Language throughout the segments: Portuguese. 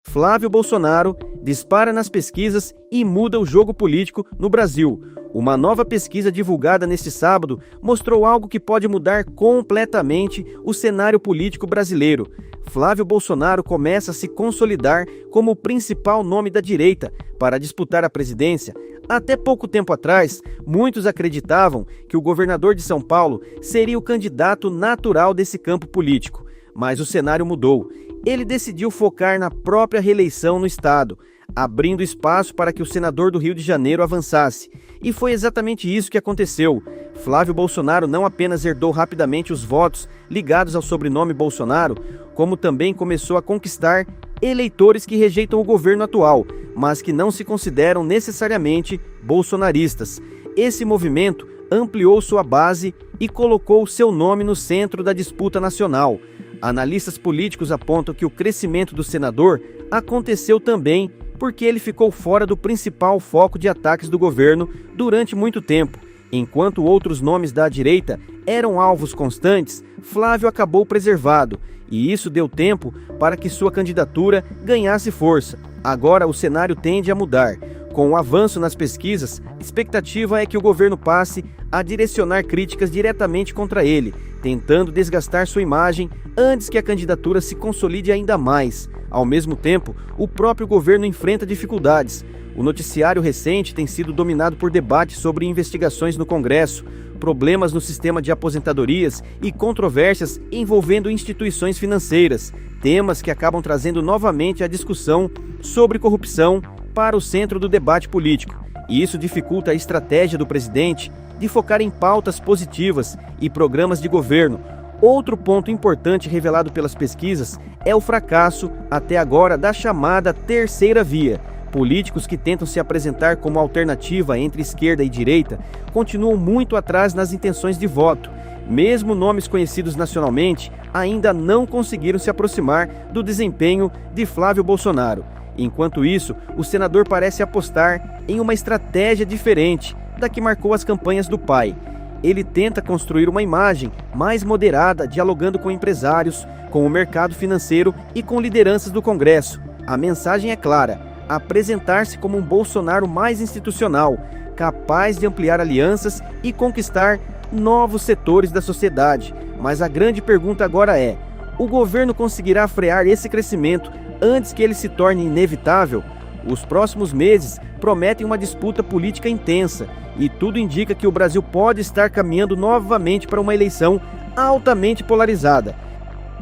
Flávio Bolsonaro dispara nas pesquisas e muda o jogo político no Brasil. Uma nova pesquisa divulgada neste sábado mostrou algo que pode mudar completamente o cenário político brasileiro. Flávio Bolsonaro começa a se consolidar como o principal nome da direita para disputar a presidência. Até pouco tempo atrás, muitos acreditavam que o governador de São Paulo seria o candidato natural desse campo político. Mas o cenário mudou. Ele decidiu focar na própria reeleição no estado, abrindo espaço para que o senador do Rio de Janeiro avançasse. E foi exatamente isso que aconteceu. Flávio Bolsonaro não apenas herdou rapidamente os votos ligados ao sobrenome Bolsonaro, como também começou a conquistar eleitores que rejeitam o governo atual, mas que não se consideram necessariamente bolsonaristas. Esse movimento ampliou sua base e colocou seu nome no centro da disputa nacional. Analistas políticos apontam que o crescimento do senador aconteceu também porque ele ficou fora do principal foco de ataques do governo durante muito tempo. Enquanto outros nomes da direita eram alvos constantes, Flávio acabou preservado, e isso deu tempo para que sua candidatura ganhasse força. Agora o cenário tende a mudar. Com o avanço nas pesquisas, a expectativa é que o governo passe a direcionar críticas diretamente contra ele, tentando desgastar sua imagem antes que a candidatura se consolide ainda mais. Ao mesmo tempo, o próprio governo enfrenta dificuldades. O noticiário recente tem sido dominado por debates sobre investigações no Congresso, problemas no sistema de aposentadorias e controvérsias envolvendo instituições financeiras, temas que acabam trazendo novamente a discussão sobre corrupção para o centro do debate político. E isso dificulta a estratégia do presidente de focar em pautas positivas e programas de governo. Outro ponto importante revelado pelas pesquisas é o fracasso, até agora, da chamada terceira via. Políticos que tentam se apresentar como alternativa entre esquerda e direita continuam muito atrás nas intenções de voto. Mesmo nomes conhecidos nacionalmente ainda não conseguiram se aproximar do desempenho de Flávio Bolsonaro. Enquanto isso, o senador parece apostar em uma estratégia diferente da que marcou as campanhas do pai. Ele tenta construir uma imagem mais moderada, dialogando com empresários, com o mercado financeiro e com lideranças do Congresso. A mensagem é clara: apresentar-se como um Bolsonaro mais institucional, capaz de ampliar alianças e conquistar novos setores da sociedade. Mas a grande pergunta agora é: o governo conseguirá frear esse crescimento antes que ele se torne inevitável? Os próximos meses prometem uma disputa política intensa e tudo indica que o Brasil pode estar caminhando novamente para uma eleição altamente polarizada.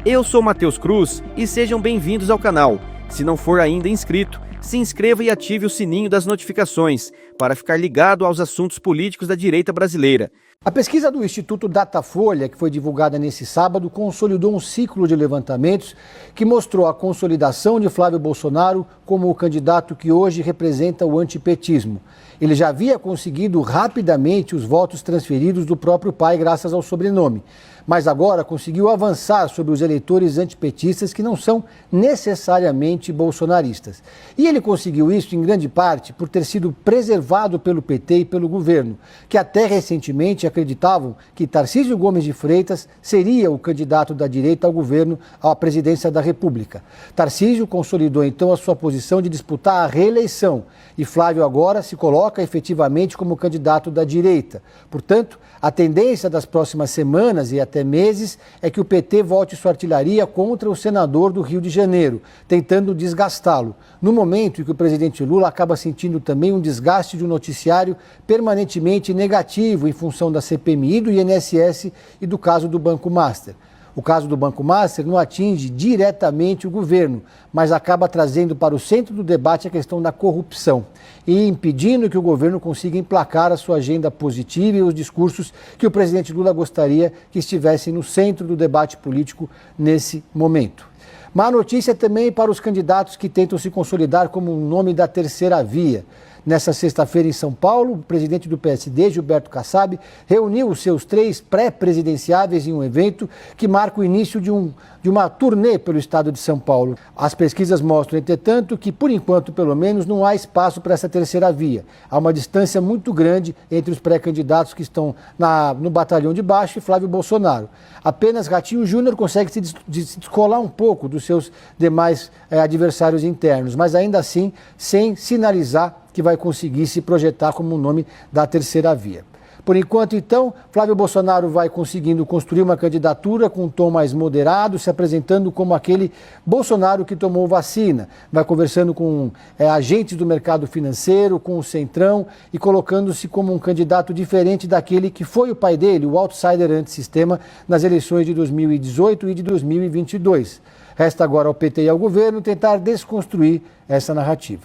Eu sou Matheus Cruz e sejam bem-vindos ao canal. Se não for ainda inscrito, se inscreva e ative o sininho das notificações para ficar ligado aos assuntos políticos da direita brasileira. A pesquisa do Instituto Datafolha, que foi divulgada nesse sábado, consolidou um ciclo de levantamentos que mostrou a consolidação de Flávio Bolsonaro como o candidato que hoje representa o antipetismo. Ele já havia conseguido rapidamente os votos transferidos do próprio pai graças ao sobrenome, mas agora conseguiu avançar sobre os eleitores antipetistas que não são necessariamente bolsonaristas. E ele conseguiu isso em grande parte por ter sido preservado pelo PT e pelo governo, que até recentemente acreditavam que Tarcísio Gomes de Freitas seria o candidato da direita ao governo, à presidência da República. Tarcísio consolidou então a sua posição de disputar a reeleição e Flávio agora se coloca efetivamente como candidato da direita. Portanto, a tendência das próximas semanas e até meses é que o PT volte sua artilharia contra o senador do Rio de Janeiro, tentando desgastá-lo, no momento em que o presidente Lula acaba sentindo também um desgaste de um noticiário permanentemente negativo em função da CPMI, do INSS e do caso do Banco Master. O caso do Banco Master não atinge diretamente o governo, mas acaba trazendo para o centro do debate a questão da corrupção e impedindo que o governo consiga emplacar a sua agenda positiva e os discursos que o presidente Lula gostaria que estivessem no centro do debate político nesse momento. Má notícia também para os candidatos que tentam se consolidar como um nome da terceira via. Nessa sexta-feira em São Paulo, o presidente do PSD, Gilberto Kassab, reuniu os seus 3 pré-presidenciáveis em um evento que marca o início de uma turnê pelo estado de São Paulo. As pesquisas mostram, entretanto, que por enquanto, pelo menos, não há espaço para essa terceira via. Há uma distância muito grande entre os pré-candidatos que estão no batalhão de baixo e Flávio Bolsonaro. Apenas Ratinho Júnior consegue se descolar um pouco dos seus demais adversários internos, mas ainda assim sem sinalizar que vai conseguir se projetar como o nome da terceira via. Por enquanto, então, Flávio Bolsonaro vai conseguindo construir uma candidatura com um tom mais moderado, se apresentando como aquele Bolsonaro que tomou vacina. Vai conversando com agentes do mercado financeiro, com o Centrão e colocando-se como um candidato diferente daquele que foi o pai dele, o outsider antissistema, nas eleições de 2018 e de 2022. Resta agora ao PT e ao governo tentar desconstruir essa narrativa.